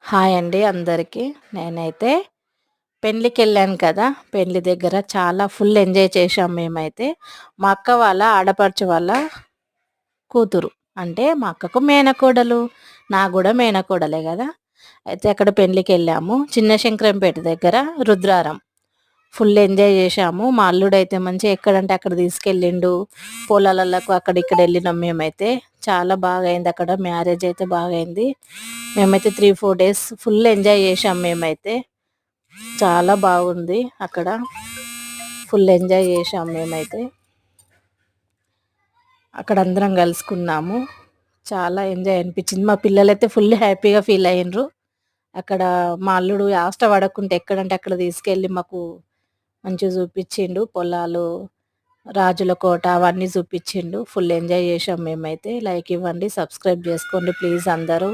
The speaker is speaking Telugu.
హాయ్ అండి అందరికీ. నేనైతే పెళ్ళికెళ్ళాను కదా! పెళ్లి దగ్గర చాలా ఫుల్ ఎంజాయ్ చేశాం మేమైతే. మా అక్క వాళ్ళ ఆడపడుచు వాళ్ళ కూతురు. అంటే మా అక్కకు మేనకోడలు. నాకు గూడా మేనకోడలే గదా! అయితే అక్కడ పెళ్ళికెళ్ళాము. చిన్న శంకరంపేట దగ్గర రుద్రారం. ఫుల్ ఎంజాయ్ చేశాము. మా అల్లుడైతే మంచిగా ఎక్కడంటే అక్కడ తీసుకెళ్ళిండు. పొలాలలకు అక్కడ ఇక్కడ ఎళ్ళినాం మేమైతే. చాలా బాగా అయింది అక్కడ. మ్యారేజ్ అయితే బాగయింది. మేమైతే 3, 4 డేస్ ఫుల్ ఎంజాయ్ చేశాం మేమైతే. చాలా బాగుంది అక్కడ. ఫుల్ ఎంజాయ్ చేశాం మేమైతే. అక్కడ అందరం కలుసుకున్నాము. చాలా ఎంజాయ్ అనిపించింది. మా పిల్లలైతే ఫుల్ హ్యాపీగా ఫీల్ అయ్యిండ్రు. అక్కడ మా అల్లుడు యాష్ట పడకుంటే ఎక్కడంటే అక్కడ తీసుకెళ్ళి మాకు మంచిగా చూపిచ్చిండు. పొలాలు, రాజుల కోట అవన్నీ చూపిచ్చిండు. ఫుల్ ఎంజాయ్ చేశాం మేమైతే. లైక్ ఇవ్వండి, సబ్స్క్రైబ్ చేసుకోండి ప్లీజ్ అందరూ.